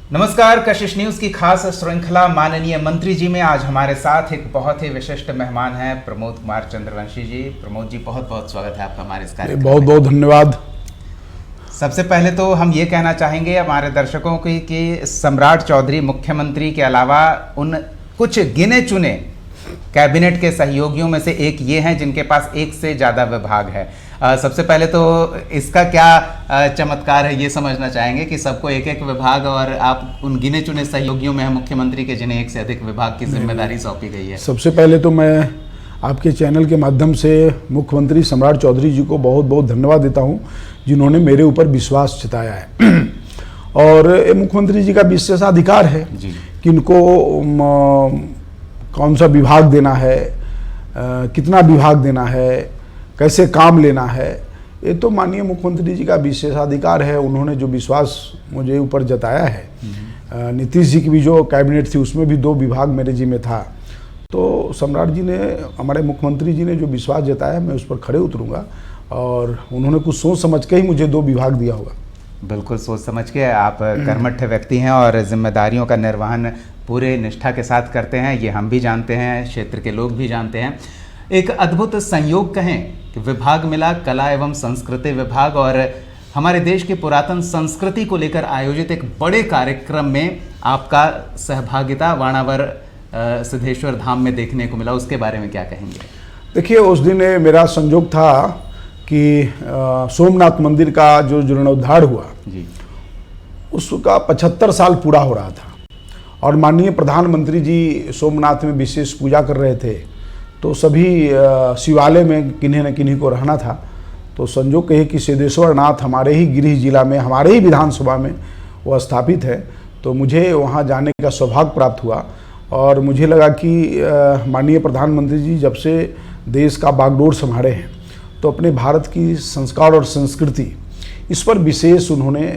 नमस्कार, कशिश न्यूज की खास श्रृंखला माननीय मंत्री जी में आज हमारे साथ एक बहुत ही विशिष्ट मेहमान हैं प्रमोद कुमार चंद्रवंशी जी। प्रमोद जी, बहुत बहुत स्वागत है आपका हमारे इस कार्यक्रम में। बहुत बहुत धन्यवाद। सबसे पहले तो हम ये कहना चाहेंगे हमारे दर्शकों की कि सम्राट चौधरी मुख्यमंत्री के अलावा उन कुछ गिने चुने कैबिनेट के सहयोगियों में से एक ये हैं जिनके पास एक से ज़्यादा विभाग है। सबसे पहले तो इसका क्या चमत्कार है ये समझना चाहेंगे कि सबको एक एक विभाग और आप उन गिने चुने सहयोगियों में हैं मुख्यमंत्री के जिन्हें एक से अधिक विभाग की जिम्मेदारी सौंपी गई है। सबसे पहले तो मैं आपके चैनल के माध्यम से मुख्यमंत्री सम्राट चौधरी जी को बहुत बहुत धन्यवाद देता हूं जिन्होंने मेरे ऊपर विश्वास जताया है। और मुख्यमंत्री जी का विशेषाधिकार है कि इनको कौन सा विभाग देना है, कितना विभाग देना है, कैसे काम लेना है, ये तो माननीय मुख्यमंत्री जी का विशेषाधिकार है। उन्होंने जो विश्वास मुझे ऊपर जताया है, नीतीश जी की भी जो कैबिनेट थी उसमें भी 2 विभाग मेरे जी में था, तो सम्राट जी ने, हमारे मुख्यमंत्री जी ने जो विश्वास जताया मैं उस पर खड़े उतरूंगा और उन्होंने कुछ सोच समझ के ही मुझे 2 विभाग दिया होगा। बिल्कुल सोच समझ के। आप कर्मठ व्यक्ति हैं और जिम्मेदारियों का निर्वहन पूरे निष्ठा के साथ करते हैं, ये हम भी जानते हैं, क्षेत्र के लोग भी जानते हैं। एक अद्भुत संयोग कहें कि विभाग मिला, कला एवं संस्कृति विभाग, और हमारे देश की पुरातन संस्कृति को लेकर आयोजित एक बड़े कार्यक्रम में आपका सहभागिता वाणावर सिद्धेश्वर धाम में देखने को मिला। उसके बारे में क्या कहेंगे? देखिए, उस दिन मेरा संयोग था कि सोमनाथ मंदिर का जो जीर्णोद्धार हुआ जी, उसका 75 साल पूरा हो रहा था और माननीय प्रधानमंत्री जी सोमनाथ में विशेष पूजा कर रहे थे, तो सभी शिवालय में किन्हीं न किन्हीं को रहना था। तो संजोग कहे कि सिद्धेश्वर नाथ हमारे ही गृह जिला में, हमारे ही विधानसभा में वो स्थापित है, तो मुझे वहाँ जाने का सौभाग्य प्राप्त हुआ और मुझे लगा कि माननीय प्रधानमंत्री जी जब से देश का बागडोर संभाले हैं तो अपने भारत की संस्कार और संस्कृति इस पर विशेष उन्होंने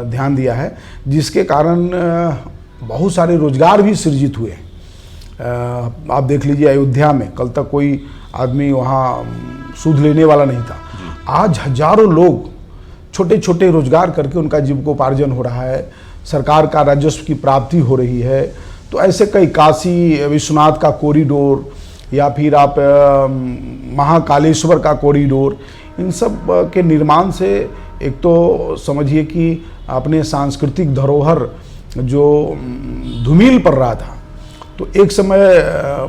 ध्यान दिया है, जिसके कारण बहुत सारे रोजगार भी सृजित हुए। आप देख लीजिए, अयोध्या में कल तक कोई आदमी वहाँ सूद लेने वाला नहीं था, आज हजारों लोग छोटे छोटे रोजगार करके उनका जीविकोपार्जन हो रहा है, सरकार का राजस्व की प्राप्ति हो रही है। तो ऐसे कई, काशी विश्वनाथ का कॉरिडोर या फिर आप महाकालेश्वर का कॉरिडोर, इन सब के निर्माण से एक तो समझिए कि अपने सांस्कृतिक धरोहर जो धूमिल पड़ रहा था, तो एक समय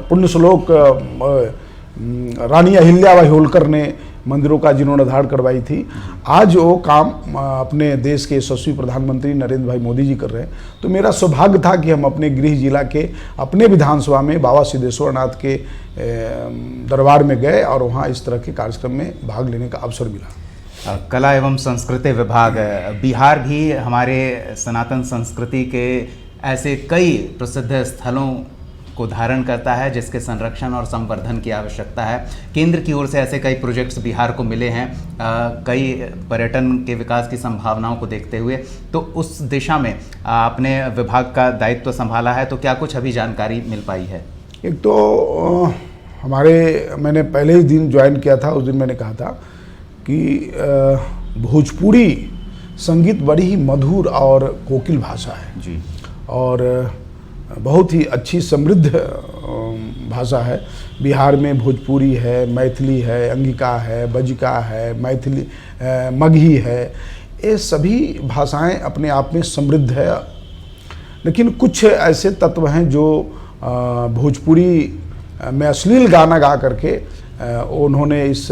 पुण्यश्लोक रानी अहिल्याबाई होलकर ने मंदिरों का जीर्णोद्धार करवाई थी, आज वो काम अपने देश के यशस्वी प्रधानमंत्री नरेंद्र भाई मोदी जी कर रहे हैं। तो मेरा सौभाग्य था कि हम अपने गृह जिला के अपने विधानसभा में बाबा सिद्धेश्वर नाथ के दरबार में गए और वहाँ इस तरह के कार्यक्रम में भाग लेने का अवसर मिला। कला एवं संस्कृति विभाग, बिहार भी हमारे सनातन संस्कृति के ऐसे कई प्रसिद्ध स्थलों को धारण करता है जिसके संरक्षण और संवर्धन की आवश्यकता है। केंद्र की ओर से ऐसे कई प्रोजेक्ट्स बिहार को मिले हैं, कई पर्यटन के विकास की संभावनाओं को देखते हुए, तो उस दिशा में आपने विभाग का दायित्व संभाला है, तो क्या कुछ अभी जानकारी मिल पाई है? एक तो मैंने पहले ही दिन ज्वाइन किया था, उस दिन मैंने कहा था कि भोजपुरी संगीत बड़ी ही मधुर और कोकिल भाषा है जी, और बहुत ही अच्छी समृद्ध भाषा है। बिहार में भोजपुरी है, मैथिली है, अंगिका है, बजिका है, मैथिली मगही है, ये सभी भाषाएं अपने आप में समृद्ध है। लेकिन कुछ ऐसे तत्व हैं जो भोजपुरी में अश्लील गाना गा करके उन्होंने इस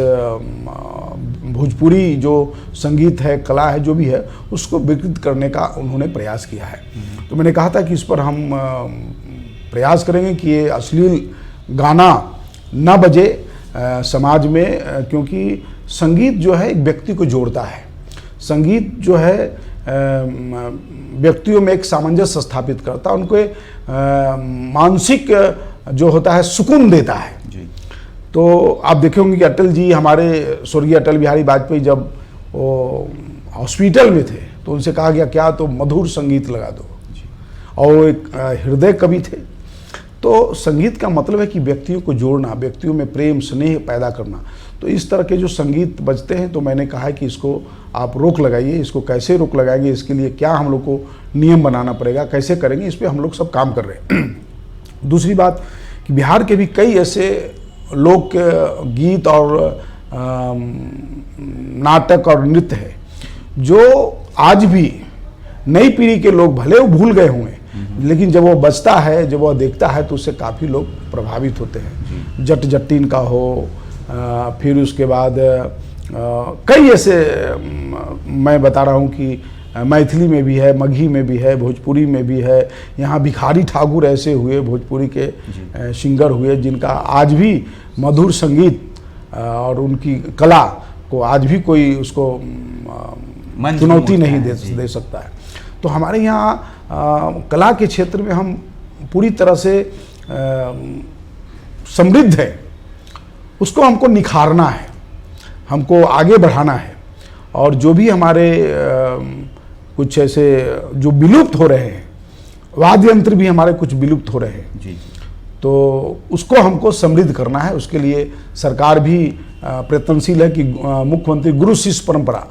भोजपुरी जो संगीत है, कला है, जो भी है, उसको विकृत करने का उन्होंने प्रयास किया है। तो मैंने कहा था कि इस पर हम प्रयास करेंगे कि ये अश्लील गाना न बजे समाज में, क्योंकि संगीत जो है एक व्यक्ति को जोड़ता है। संगीत जो है व्यक्तियों में एक सामंजस्य स्थापित करता है, उनको मानसिक जो होता है सुकून देता है जी। तो आप देखे होंगे कि अटल जी, हमारे स्वर्गीय अटल बिहारी वाजपेयी, जब वो हॉस्पिटल में थे तो उनसे कहा गया क्या, तो मधुर संगीत लगा दो, और वो एक हृदय कवि थे। तो संगीत का मतलब है कि व्यक्तियों को जोड़ना, व्यक्तियों में प्रेम स्नेह पैदा करना। तो इस तरह के जो संगीत बजते हैं, तो मैंने कहा है कि इसको आप रोक लगाइए। इसको कैसे रोक लगाएंगे, इसके लिए क्या हम लोग को नियम बनाना पड़ेगा, कैसे करेंगे, इस पर हम लोग सब काम कर रहे हैं। दूसरी बात कि बिहार के भी कई ऐसे लोक गीत और नाटक और नृत्य है जो आज भी नई पीढ़ी के लोग भले वो भूल गए होंगे, लेकिन जब वो बजता है, जब वो देखता है, तो उससे काफ़ी लोग प्रभावित होते हैं। जट जट्टीन का हो, फिर उसके बाद कई ऐसे मैं बता रहा हूँ कि मैथिली में भी है, मगही में भी है, भोजपुरी में भी है। यहाँ भिखारी ठाकुर ऐसे हुए भोजपुरी के सिंगर हुए जिनका आज भी मधुर संगीत और उनकी कला को आज भी कोई उसको चुनौती नहीं दे सकता है। तो हमारे यहाँ कला के क्षेत्र में हम पूरी तरह से समृद्ध है, उसको हमको निखारना है, हमको आगे बढ़ाना है। और जो भी हमारे कुछ ऐसे जो विलुप्त हो रहे हैं, वाद्य यंत्र भी हमारे कुछ विलुप्त हो रहे हैं जी, तो उसको हमको समृद्ध करना है। उसके लिए सरकार भी प्रयत्नशील है कि मुख्यमंत्री गुरु शिष्य परंपरा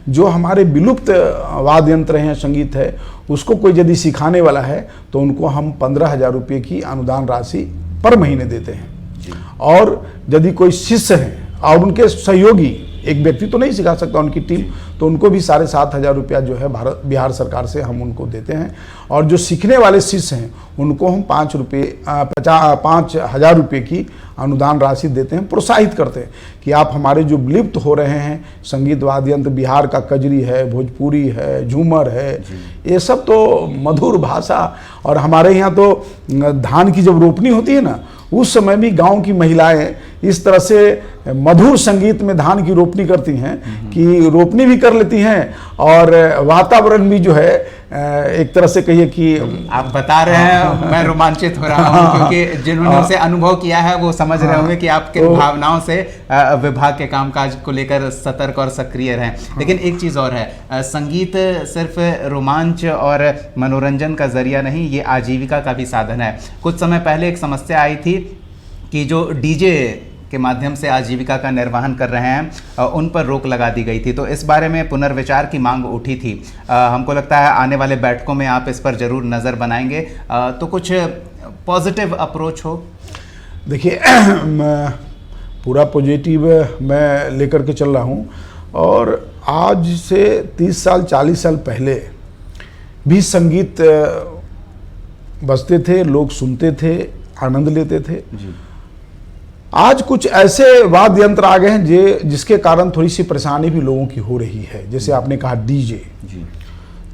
जो हमारे विलुप्त वाद्य यंत्र हैं, संगीत है, उसको कोई यदि सिखाने वाला है तो उनको हम 15,000 रुपये की अनुदान राशि पर महीने देते हैं। और यदि कोई शिष्य हैं और उनके सहयोगी, एक व्यक्ति तो नहीं सिखा सकता, उनकी टीम, तो उनको भी 7,500 रुपया जो है बिहार सरकार से हम उनको देते हैं। और जो सीखने वाले शिष्य हैं उनको हम 5,000 रुपये की अनुदान राशि देते हैं, प्रोत्साहित करते हैं कि आप हमारे जो विलुप्त हो रहे हैं संगीत वाद्य यंत्र, बिहार का कजरी है, भोजपुरी है, झूमर है, ये सब तो मधुर भाषा। और हमारे यहाँ तो धान की जब रोपनी होती है ना, उस समय भी गांव की महिलाएं इस तरह से मधुर संगीत में धान की रोपनी करती हैं कि रोपनी भी कर लेती हैं और वातावरण भी जो है एक तरह से कहिए कि आप बता रहे हैं, मैं रोमांचित हो रहा हूँ क्योंकि जिन्होंने उसे अनुभव किया है वो समझ रहे होंगे कि आप किन भावनाओं से विभाग के कामकाज को लेकर सतर्क और सक्रिय रहें। लेकिन एक चीज़ और है, संगीत सिर्फ रोमांच और मनोरंजन का जरिया नहीं, ये आजीविका का भी साधन है। कुछ समय पहले एक समस्या आई थी कि जो डीजे के माध्यम से आजीविका का निर्वहन कर रहे हैं उन पर रोक लगा दी गई थी, तो इस बारे में पुनर्विचार की मांग उठी थी। हमको लगता है आने वाले बैठकों में आप इस पर जरूर नज़र बनाएंगे, तो कुछ पॉजिटिव अप्रोच हो। देखिए पूरा पॉजिटिव मैं लेकर के चल रहा हूँ। और आज से 30 साल 40 साल पहले भी संगीत बजते थे, लोग सुनते थे, आनंद लेते थे जी। आज कुछ ऐसे वाद्य यंत्र आ गए हैं जिसके कारण थोड़ी सी परेशानी भी लोगों की हो रही है। जैसे आपने कहा डीजे जी,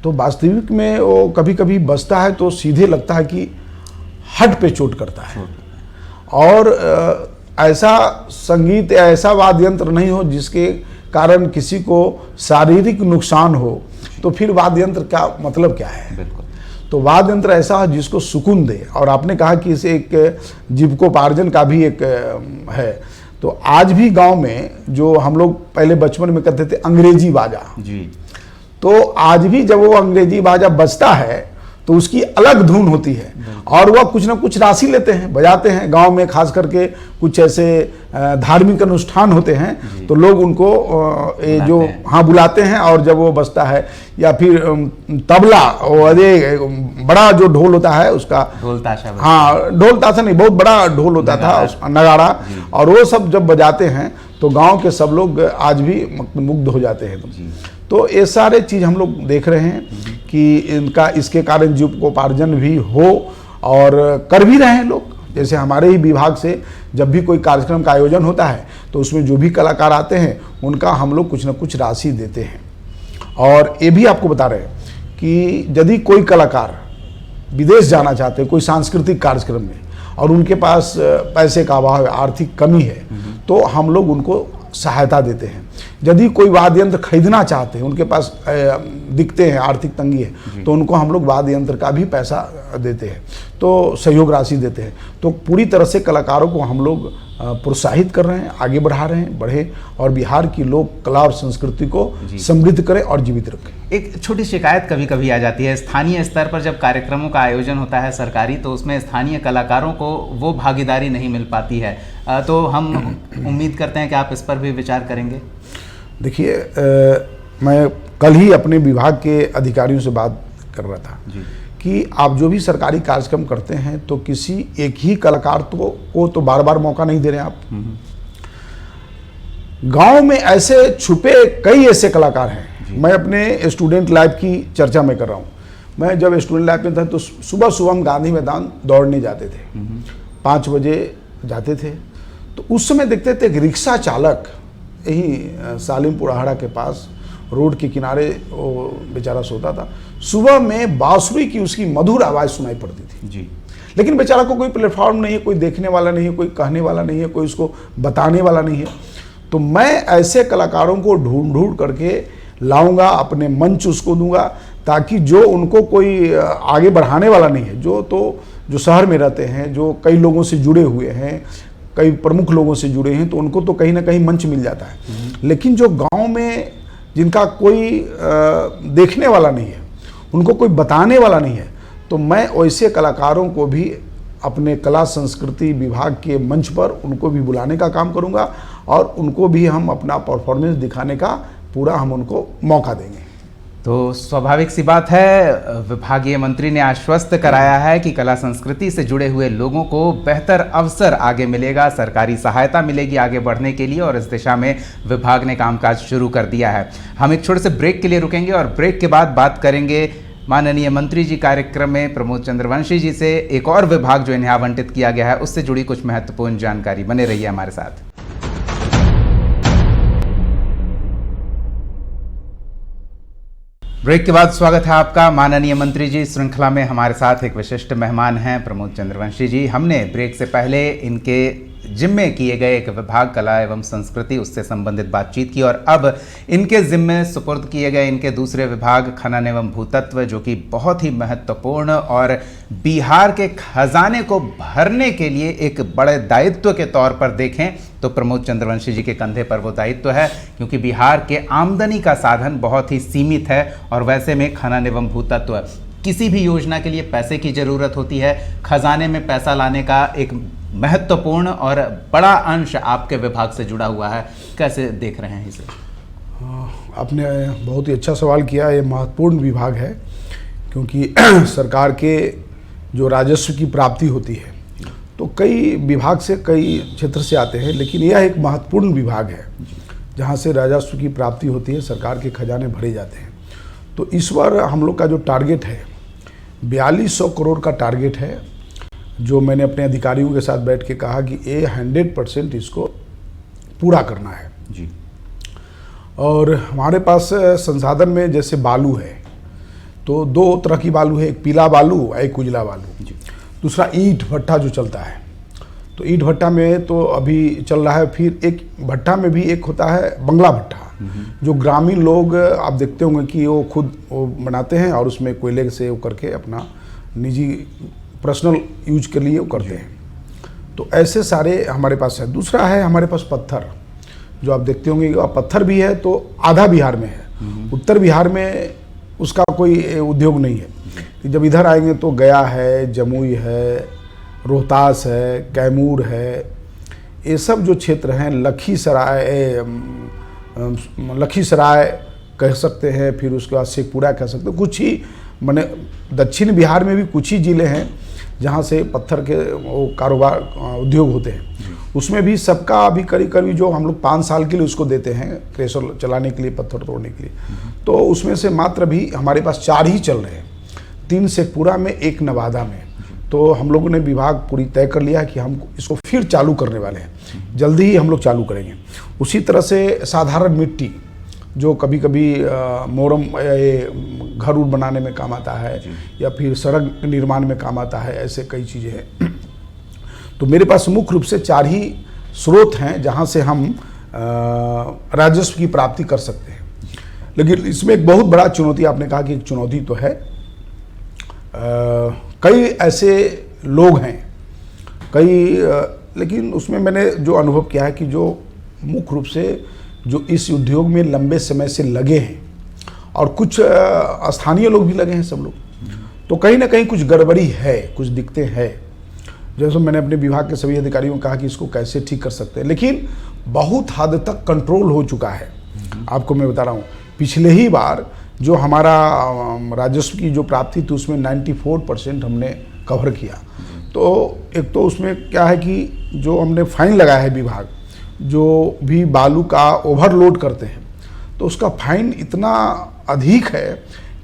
तो वास्तविक में वो कभी कभी बजता है तो सीधे लगता है कि हट पे चोट करता है। और ऐसा संगीत या ऐसा वाद्य यंत्र नहीं हो जिसके कारण किसी को शारीरिक नुकसान हो, तो फिर वाद्य यंत्र का मतलब क्या है। बिल्कुल। तो वाद्य यंत्र ऐसा है जिसको सुकून दे। और आपने कहा कि इसे एक जीविकोपार्जन का भी एक है। तो आज भी गांव में जो हम लोग पहले बचपन में कहते थे अंग्रेजी बाजा जी, तो आज भी जब वो अंग्रेजी बाजा बजता है तो उसकी अलग धुन होती है और वह कुछ ना कुछ राशि लेते हैं, बजाते हैं। गांव में खास करके कुछ ऐसे धार्मिक अनुष्ठान होते हैं तो लोग उनको जो हाँ बुलाते हैं, और जब वो बजता है या फिर तबला, अरे बड़ा जो ढोल होता है उसका ढोल ताशा, हाँ ढोल ताशा नहीं, बहुत बड़ा ढोल होता था नगाड़ा, और वो सब जब बजाते हैं तो गांव के सब लोग आज भी मुग्ध हो जाते हैं। तो ये सारे चीज़ हम लोग देख रहे हैं कि इसके कारण जीविकोपार्जन भी हो और कर भी रहे हैं लोग। जैसे हमारे ही विभाग से जब भी कोई कार्यक्रम का आयोजन होता है तो उसमें जो भी कलाकार आते हैं उनका हम लोग कुछ ना कुछ राशि देते हैं। और ये भी आपको बता रहे हैं कि यदि कोई कलाकार विदेश जाना चाहते हैं कोई सांस्कृतिक कार्यक्रम में और उनके पास पैसे का अभाव है, आर्थिक कमी है, तो हम लोग उनको सहायता देते हैं। यदि कोई वाद्य यंत्र खरीदना चाहते हैं, उनके पास दिखते हैं आर्थिक तंगी है, तो उनको हम लोग वाद्य यंत्र का भी पैसा देते हैं, तो सहयोग राशि देते हैं। तो पूरी तरह से कलाकारों को हम लोग प्रोत्साहित कर रहे हैं, आगे बढ़ा रहे हैं, बढ़े और बिहार की लोक कला और संस्कृति को समृद्ध करें और जीवित रखें। एक छोटी शिकायत कभी कभी आ जाती है, स्थानीय स्तर पर जब कार्यक्रमों का आयोजन होता है सरकारी, तो उसमें स्थानीय कलाकारों को वो भागीदारी नहीं मिल पाती है, तो हम उम्मीद करते हैं कि आप इस पर भी विचार करेंगे। देखिए, मैं कल ही अपने विभाग के अधिकारियों से बात कर रहा था कि आप जो भी सरकारी कार्यक्रम करते हैं तो किसी एक ही कलाकार को तो बार बार मौका नहीं दे रहे हैं आप। गांव में ऐसे छुपे कई ऐसे कलाकार हैं। मैं अपने स्टूडेंट लाइफ की चर्चा में कर रहा हूं। मैं जब स्टूडेंट लाइफ में था तो सुबह सुबह हम गांधी मैदान दौड़ने जाते थे, 5 बजे जाते थे। तो उस समय देखते थे कि रिक्शा चालक यही सालिमपुर अहाड़ा के पास रोड के किनारे वो बेचारा सोता था। सुबह में बांसुरी की उसकी मधुर आवाज़ सुनाई पड़ती थी जी। लेकिन बेचारा को कोई प्लेटफॉर्म नहीं है, कोई देखने वाला नहीं है, कोई कहने वाला नहीं है, कोई उसको बताने वाला नहीं है। तो मैं ऐसे कलाकारों को ढूंढ ढूंढ करके लाऊंगा, अपने मंच उसको दूंगा, ताकि जो उनको कोई आगे बढ़ाने वाला नहीं है, जो शहर में रहते हैं, जो कई लोगों से जुड़े हुए हैं, कई प्रमुख लोगों से जुड़े हैं, तो उनको तो कहीं ना कहीं मंच मिल जाता है। लेकिन जो गाँव में जिनका कोई देखने वाला नहीं है, उनको कोई बताने वाला नहीं है, तो मैं वैसे कलाकारों को भी अपने कला संस्कृति विभाग के मंच पर उनको भी बुलाने का काम करूंगा और उनको भी हम अपना परफॉर्मेंस दिखाने का पूरा हम उनको मौका देंगे। तो स्वाभाविक सी बात है, विभागीय मंत्री ने आश्वस्त कराया है कि कला संस्कृति से जुड़े हुए लोगों को बेहतर अवसर आगे मिलेगा, सरकारी सहायता मिलेगी आगे बढ़ने के लिए, और इस दिशा में विभाग ने कामकाज शुरू कर दिया है। हम एक छोटे से ब्रेक के लिए रुकेंगे और ब्रेक के बाद बात करेंगे माननीय मंत्री जी कार्यक्रम में प्रमोद चंद्रवंशी जी से एक और विभाग जो इन्हें आवंटित किया गया है उससे जुड़ी कुछ महत्वपूर्ण जानकारी। बने रहिए हमारे साथ। ब्रेक के बाद स्वागत है आपका। माननीय मंत्री जी श्रृंखला में हमारे साथ एक विशिष्ट मेहमान हैं प्रमोद चंद्रवंशी जी। हमने ब्रेक से पहले इनके जिम्मे किए गए एक विभाग कला एवं संस्कृति उससे संबंधित बातचीत की, और अब इनके जिम्मे सुपुर्द किए गए इनके दूसरे विभाग खनन एवं भूतत्व, जो कि बहुत ही महत्वपूर्ण और बिहार के खजाने को भरने के लिए एक बड़े दायित्व के तौर पर देखें तो प्रमोद चंद्रवंशी जी के कंधे पर वो दायित्व है, क्योंकि बिहार के आमदनी का साधन बहुत ही सीमित है और वैसे में खनन एवं भूतत्व, किसी भी योजना के लिए पैसे की ज़रूरत होती है। खजाने में पैसा लाने का एक महत्वपूर्ण और बड़ा अंश आपके विभाग से जुड़ा हुआ है, कैसे देख रहे हैं इसे? आपने बहुत ही अच्छा सवाल किया। ये महत्वपूर्ण विभाग है क्योंकि सरकार के जो राजस्व की प्राप्ति होती है तो कई विभाग से कई क्षेत्र से आते हैं, लेकिन यह एक महत्वपूर्ण विभाग है जहाँ से राजस्व की प्राप्ति होती है, सरकार के खजाने भरे जाते हैं। तो इस बार हम लोग का जो टारगेट है 4200 करोड़ का टारगेट है, जो मैंने अपने अधिकारियों के साथ बैठ के कहा कि ये 100% इसको पूरा करना है जी। और हमारे पास संसाधन में जैसे बालू है तो 2 तरह की बालू है, एक पीला बालू एक उजला बालू जी। दूसरा ईंट भट्टा जो चलता है, तो ईंट भट्टा में तो अभी चल रहा है। फिर एक भट्टा में भी एक होता है बंगला भट्टा, जो ग्रामीण लोग आप देखते होंगे कि वो खुद वो बनाते हैं और उसमें कोयले से वो करके अपना निजी पर्सनल यूज के लिए वो करते हैं। तो ऐसे सारे हमारे पास है। दूसरा है हमारे पास पत्थर, जो आप देखते होंगे कि पत्थर भी है तो आधा बिहार में है, उत्तर बिहार में उसका कोई उद्योग नहीं है। जब इधर आएंगे तो गया है, जमुई है, रोहतास है, कैमूर है, ये सब जो क्षेत्र हैं, लखीसराय कह सकते हैं, फिर उसके बाद शेखपुरा कह सकते हैं। कुछ ही माने दक्षिण बिहार में भी कुछ ही ज़िले हैं जहाँ से पत्थर के वो कारोबार उद्योग होते हैं। उसमें भी सबका अभी करीब करीब जो हम लोग 5 साल के लिए उसको देते हैं क्रेशर चलाने के लिए, पत्थर तोड़ने के लिए, तो उसमें से मात्र भी हमारे पास 4 ही चल रहे हैं, 3 शेखपुरा में, 1 नवादा में। तो हम लोगों ने विभाग पूरी तय कर लिया कि हम इसको फिर चालू करने वाले हैं, जल्दी ही हम लोग चालू करेंगे। उसी तरह से साधारण मिट्टी जो कभी कभी मोरम घर उर बनाने में काम आता है या फिर सड़क निर्माण में काम आता है, ऐसे कई चीज़ें हैं। तो मेरे पास मुख्य रूप से 4 ही स्रोत हैं जहां से हम राजस्व की प्राप्ति कर सकते हैं। लेकिन इसमें एक बहुत बड़ा चुनौती, आपने कहा कि एक चुनौती तो है, कई ऐसे लोग हैं, कई लेकिन उसमें मैंने जो अनुभव किया है कि जो मुख्य रूप से जो इस उद्योग में लंबे समय से लगे हैं और कुछ स्थानीय लोग भी लगे हैं, सब लोग, तो कहीं ना कहीं कुछ गड़बड़ी है, कुछ दिक्कतें हैं। जैसे मैंने अपने विभाग के सभी अधिकारियों को कहा कि इसको कैसे ठीक कर सकते हैं, लेकिन बहुत हद तक कंट्रोल हो चुका है। आपको मैं बता रहा हूँ, पिछले ही बार जो हमारा राजस्व की जो प्राप्ति थी उसमें 94% हमने कवर किया। तो एक तो उसमें क्या है कि जो हमने फाइन लगाया है, विभाग जो भी बालू का ओवरलोड करते हैं तो उसका फाइन इतना अधिक है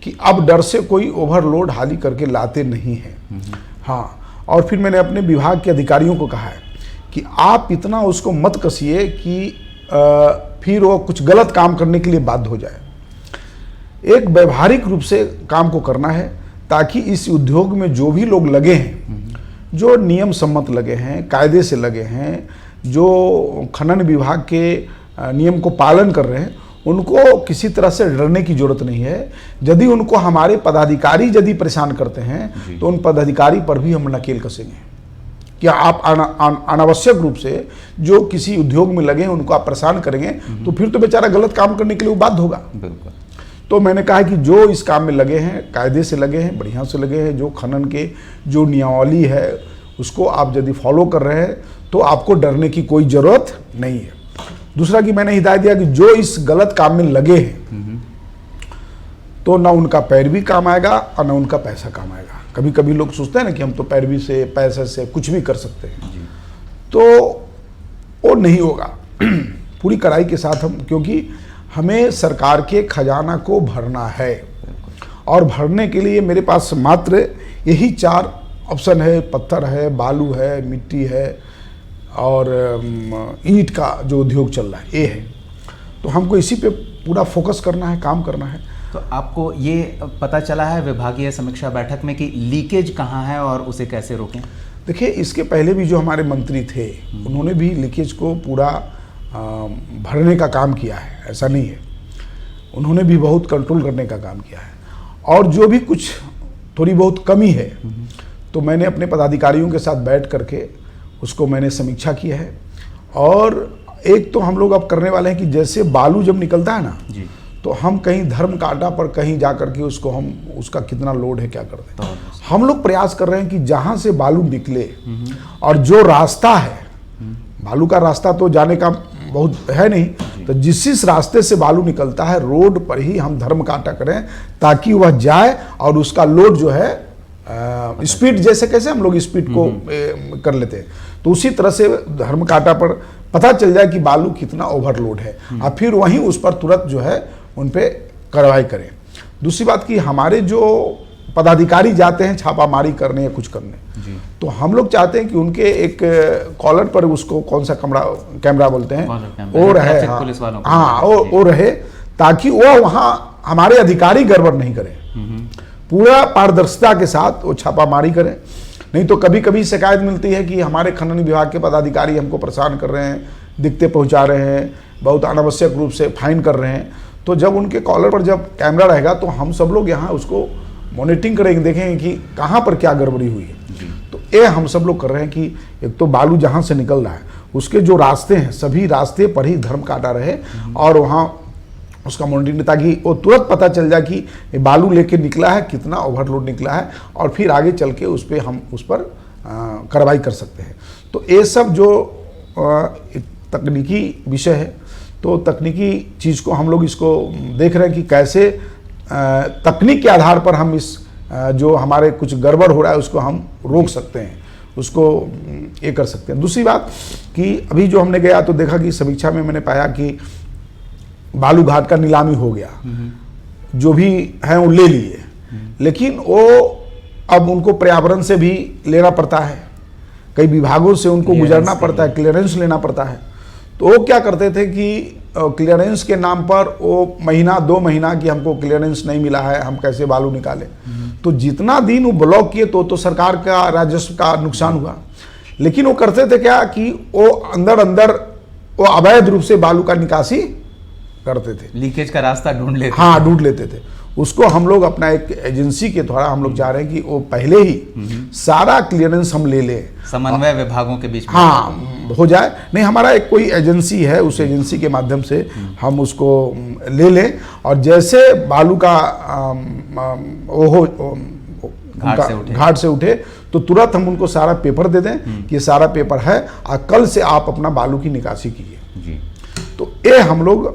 कि अब डर से कोई ओवरलोड हाली करके लाते नहीं हैं। हाँ, और फिर मैंने अपने विभाग के अधिकारियों को कहा है कि आप इतना उसको मत कसिए कि फिर वो कुछ गलत काम करने के लिए बाध्य हो जाए। एक व्यवहारिक रूप से काम को करना है ताकि इस उद्योग में जो भी लोग लगे हैं, जो नियम सम्मत लगे हैं, कायदे से लगे हैं, जो खनन विभाग के नियम को पालन कर रहे हैं, उनको किसी तरह से डरने की जरूरत नहीं है। यदि उनको हमारे पदाधिकारी यदि परेशान करते हैं तो उन पदाधिकारी पर भी हम नकेल कसेंगे। क्या आप अनावश्यक रूप से जो किसी उद्योग में लगे हैं उनको आप परेशान करेंगे तो फिर तो बेचारा गलत काम करने के लिए वो बाध्य होगा। बिल्कुल। तो मैंने कहा कि जो इस काम में लगे हैं, कायदे से लगे हैं, बढ़िया से लगे हैं, जो खनन के जो नियमावली है उसको आप यदि फॉलो कर रहे हैं तो आपको डरने की कोई ज़रूरत नहीं है। दूसरा कि मैंने हिदायत दिया कि जो इस गलत काम में लगे हैं तो ना उनका पैरवी काम आएगा और ना उनका पैसा काम आएगा। कभी कभी लोग सोचते हैं ना कि हम तो पैरवी से, पैसे से कुछ भी कर सकते हैं, तो वो नहीं होगा। पूरी कड़ाई के साथ हम, क्योंकि हमें सरकार के खजाना को भरना है और भरने के लिए मेरे पास मात्र यही 4 ऑप्शन है। पत्थर है, बालू है, मिट्टी है और ईंट का जो उद्योग चल रहा है ये है। तो हमको इसी पे पूरा फोकस करना है, काम करना है। तो आपको ये पता चला है विभागीय समीक्षा बैठक में कि लीकेज कहाँ है और उसे कैसे रोकें? देखिए, इसके पहले भी जो हमारे मंत्री थे उन्होंने भी लीकेज को पूरा भरने का काम किया है, ऐसा नहीं है। उन्होंने भी बहुत कंट्रोल करने का काम किया है और जो भी कुछ थोड़ी बहुत कमी है तो मैंने अपने पदाधिकारियों के साथ बैठ करके उसको मैंने समीक्षा की है। और एक तो हम लोग अब करने वाले हैं कि जैसे बालू जब निकलता है ना जी, तो हम कहीं धर्म कांटा पर कहीं जा करके उसको हम उसका कितना लोड है क्या करते हैं। हम लोग प्रयास कर रहे हैं कि जहाँ से बालू निकले और जो रास्ता है, बालू का रास्ता तो जाने का बहुत है नहीं, तो जिस रास्ते से बालू निकलता है रोड पर ही हम धर्म कांटा करें ताकि वह जाए और उसका लोड जो है स्पीड, जैसे कैसे हम लोग स्पीड को कर लेते हैं तो उसी तरह से धर्म कांटा पर पता चल जाए कि बालू कितना ओवरलोड है और फिर वहीं उस पर तुरंत जो है उन पे कार्रवाई करें। दूसरी बात कि हमारे जो पदाधिकारी जाते हैं छापामारी करने या कुछ करने, तो हम लोग चाहते हैं कि उनके एक कॉलर पर उसको कौन सा कैमरा बोलते हैं वो रहे, हाँ वो रहे, ताकि वो वहाँ हमारे अधिकारी गड़बड़ नहीं करें, पूरा पारदर्शिता के साथ वो छापामारी करें। नहीं तो कभी कभी शिकायत मिलती है कि हमारे खनन विभाग के पदाधिकारी हमको परेशान कर रहे हैं, दिक्कतें पहुंचा रहे हैं, बहुत अनावश्यक रूप से फाइन कर रहे हैं। तो जब उनके कॉलर पर जब कैमरा रहेगा तो हम सब लोग यहाँ उसको मॉनिटरिंग करेंगे, देखेंगे कि कहाँ पर क्या गड़बड़ी हुई है। तो ये हम सब लोग कर रहे हैं कि एक तो बालू जहाँ से निकल रहा है उसके जो रास्ते हैं सभी रास्ते पर ही धर्म काटा रहे और वहाँ उसका मॉनिटरिंग, ताकि वो तुरंत पता चल जाए कि बालू लेके निकला है, कितना ओवरलोड निकला है और फिर आगे चल के उस पर हम उस पर कार्रवाई कर सकते हैं। तो ये सब जो तकनीकी विषय है, तो तकनीकी चीज़ को हम लोग इसको देख रहे हैं कि कैसे तकनीक के आधार पर हम इस जो हमारे कुछ गड़बड़ हो रहा है उसको हम रोक सकते हैं, उसको ये कर सकते हैं। दूसरी बात कि अभी जो हमने गया तो देखा कि समीक्षा में मैंने पाया कि बालू घाट का नीलामी हो गया, जो भी हैं वो ले लिए, लेकिन वो अब उनको पर्यावरण से भी लेना पड़ता है, कई विभागों से उनको गुजरना पड़ता है, क्लियरेंस लेना पड़ता है। तो वो क्या करते थे कि क्लियरेंस के नाम पर वो महीना 2 महीना की हमको क्लियरेंस नहीं मिला है, हम कैसे बालू निकालें। तो जितना दिन वो ब्लॉक किए तो सरकार का राजस्व का नुकसान हुआ। लेकिन वो करते थे क्या कि वो अंदर वो अवैध रूप से बालू का निकासी करते थे, लीकेज का रास्ता ढूंढ लेते हाँ ढूंढ लेते थे। उसको हम लोग अपना एक एजेंसी के द्वारा हम लोग चाह रहे हैं कि वो पहले ही सारा क्लियरेंस हम ले लें, समन्वय विभागों के बीच में हाँ हो जाए। नहीं, हमारा एक कोई एजेंसी है, उस एजेंसी के माध्यम से हम उसको ले लें, और जैसे बालू का वो हो घाट से उठे तो तुरंत हम उनको सारा पेपर दे दें कि ये सारा पेपर है और कल से आप अपना बालू की निकासी कीजिए। तो ये हम लोग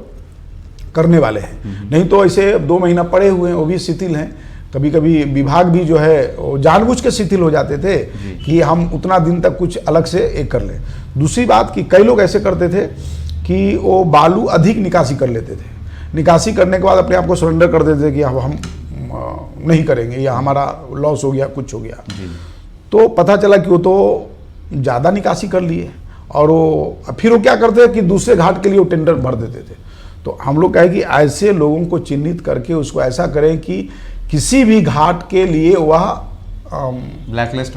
करने वाले हैं। नहीं तो ऐसे 2 महीना पड़े हुए हैं, वो भी शिथिल हैं। कभी कभी विभाग भी जो है वो जानबूझ के शिथिल हो जाते थे कि हम उतना दिन तक कुछ अलग से एक कर लें। दूसरी बात कि कई लोग ऐसे करते थे कि वो बालू अधिक निकासी कर लेते थे, निकासी करने के बाद अपने आप को सरेंडर कर देते थे कि अब हम नहीं करेंगे या हमारा लॉस हो गया, कुछ हो गया। तो पता चला कि वो तो ज़्यादा निकासी कर लिए, और वो फिर वो क्या करते हैं कि दूसरे घाट के लिए वो टेंडर भर देते थे। तो हम लोग कहें कि ऐसे लोगों को चिन्हित करके उसको ऐसा करें कि किसी भी घाट के लिए वह ब्लैक लिस्ट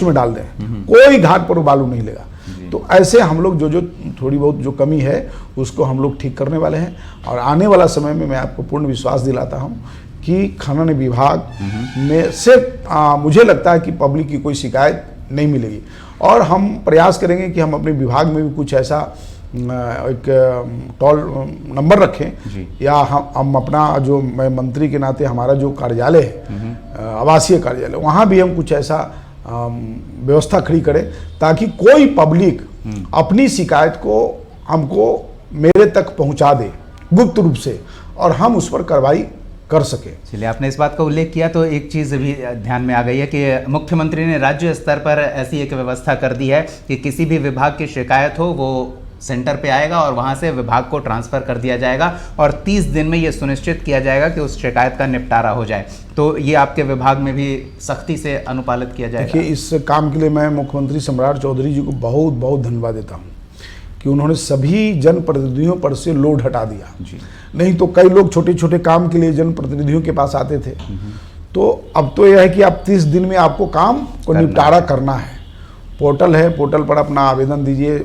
में डाल दें, कोई घाट पर वो बालू नहीं लेगा। तो ऐसे हम लोग जो थोड़ी बहुत जो कमी है उसको हम लोग ठीक करने वाले हैं, और आने वाला समय में मैं आपको पूर्ण विश्वास दिलाता हूं कि खनन विभाग में से मुझे लगता है कि पब्लिक की कोई शिकायत नहीं मिलेगी। और हम प्रयास करेंगे कि हम अपने विभाग में भी कुछ ऐसा एक टोल नंबर रखें, या हम अपना जो मैं मंत्री के नाते हमारा जो कार्यालय है आवासीय कार्यालय, वहाँ भी हम कुछ ऐसा व्यवस्था खड़ी करें ताकि कोई पब्लिक अपनी शिकायत को हमको मेरे तक पहुँचा दे गुप्त रूप से, और हम उस पर कार्रवाई कर सके। चलिए, आपने इस बात का उल्लेख किया तो एक चीज़ भी ध्यान में आ गई है कि मुख्यमंत्री ने राज्य स्तर पर ऐसी एक व्यवस्था कर दी है कि किसी भी विभाग की शिकायत हो वो सेंटर पे आएगा और वहां से विभाग को ट्रांसफ़र कर दिया जाएगा, और 30 दिन में ये सुनिश्चित किया जाएगा कि उस शिकायत का निपटारा हो जाए। तो ये आपके विभाग में भी सख्ती से अनुपालित किया जाएगा। देखिए, इस काम के लिए मैं मुख्यमंत्री सम्राट चौधरी जी को बहुत बहुत धन्यवाद देता हूँ कि उन्होंने सभी जनप्रतिनिधियों पर से लोड हटा दिया जी। नहीं तो कई लोग छोटे छोटे काम के लिए जनप्रतिनिधियों के पास आते थे, तो अब तो यह है कि आप 30 दिन में आपको काम को निपटारा करना है। पोर्टल है, पोर्टल पर अपना आवेदन दीजिए,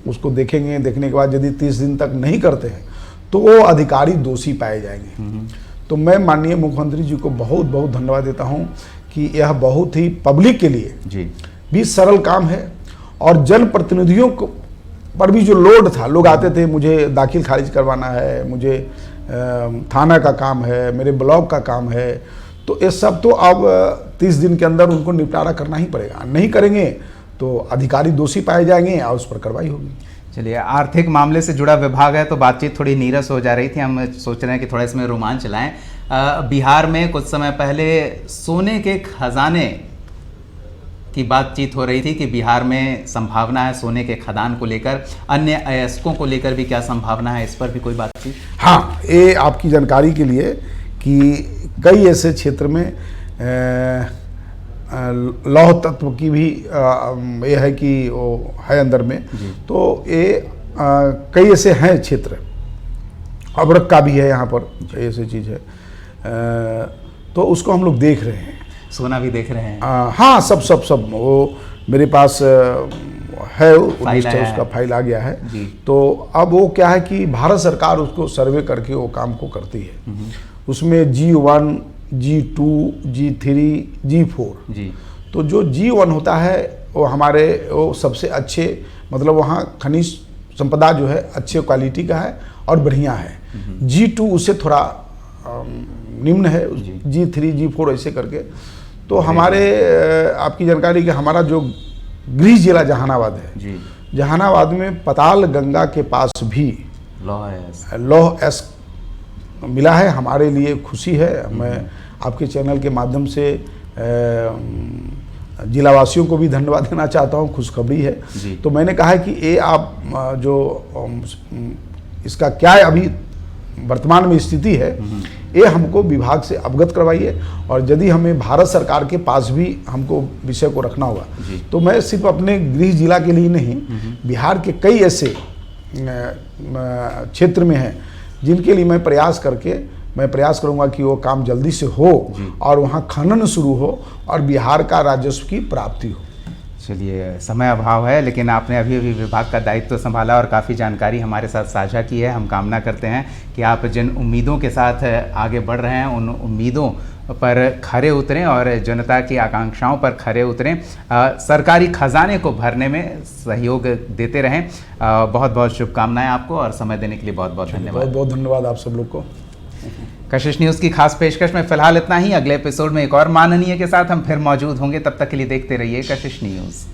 उसको देखेंगे, देखने के बाद यदि 30 दिन तक नहीं करते हैं तो वो अधिकारी दोषी पाए जाएंगे। तो मैं माननीय मुख्यमंत्री जी को बहुत बहुत धन्यवाद देता हूं कि यह बहुत ही पब्लिक के लिए जी भी सरल काम है, और जनप्रतिनिधियों को पर भी जो लोड था, लोग आते थे मुझे दाखिल खारिज करवाना है, मुझे थाना का काम है, मेरे ब्लॉक का काम है, तो ये सब तो अब 30 दिन के अंदर उनको निपटारा करना ही पड़ेगा। नहीं करेंगे तो अधिकारी दोषी पाए जाएंगे और उस पर कार्रवाई होगी। चलिए, आर्थिक मामले से जुड़ा विभाग है तो बातचीत थोड़ी नीरस हो जा रही थी, हम सोच रहे हैं कि थोड़ा इसमें रोमांच लाएं। बिहार में कुछ समय पहले सोने के खजाने की बातचीत हो रही थी कि बिहार में संभावना है सोने के खदान को लेकर, अन्य अयस्कों को लेकर भी क्या संभावना है, इस पर भी कोई बातचीत? हाँ, ये आपकी जानकारी के लिए कि कई ऐसे क्षेत्र में लौह तत्व की भी ये है कि वो है अंदर में, तो ये कई ऐसे हैं क्षेत्र, अबरक का भी है यहाँ पर, ऐसी चीज़ है, तो उसको हम लोग देख रहे हैं। सोना भी देख रहे हैं? हाँ, सब वो मेरे पास है, उसका फाइल आ गया है। तो अब वो क्या है कि भारत सरकार उसको सर्वे करके वो काम को करती है। उसमें G1, G2, G3, G4 जी। तो जो G1 होता है वो हमारे वो सबसे अच्छे, मतलब वहाँ खनिज संपदा जो है अच्छे क्वालिटी का है और बढ़िया है। G2 उससे थोड़ा निम्न है, G3, G4 ऐसे करके। तो हमारे आपकी जानकारी कि हमारा जो गृह जिला जहानाबाद है जी, जहानाबाद में पताल गंगा के पास भी लौह एस मिला है। हमारे लिए खुशी है। मैं आपके चैनल के माध्यम से जिलावासियों को भी धन्यवाद देना चाहता हूँ, खुशखबरी है। तो मैंने कहा है कि ये आप जो इसका क्या अभी वर्तमान में स्थिति है, ये हमको विभाग से अवगत करवाइए, और यदि हमें भारत सरकार के पास भी हमको विषय को रखना होगा तो मैं सिर्फ अपने गृह जिला के लिए नहीं, बिहार के कई ऐसे क्षेत्र में हैं जिनके लिए मैं प्रयास करूंगा कि वो काम जल्दी से हो और वहाँ खनन शुरू हो और बिहार का राजस्व की प्राप्ति हो। चलिए, समय अभाव है, लेकिन आपने अभी अभी विभाग का दायित्व संभाला और काफ़ी जानकारी हमारे साथ साझा की है। हम कामना करते हैं कि आप जिन उम्मीदों के साथ आगे बढ़ रहे हैं उन उम्मीदों पर खरे उतरें और जनता की आकांक्षाओं पर खरे उतरें, सरकारी खजाने को भरने में सहयोग देते रहें। बहुत बहुत शुभकामनाएं आपको और समय देने के लिए बहुत बहुत धन्यवाद। बहुत बहुत धन्यवाद आप सब लोग को। कशिश न्यूज़ की खास पेशकश में फिलहाल इतना ही। अगले एपिसोड में एक और माननीय के साथ हम फिर मौजूद होंगे। तब तक के लिए देखते रहिए कशिश न्यूज़।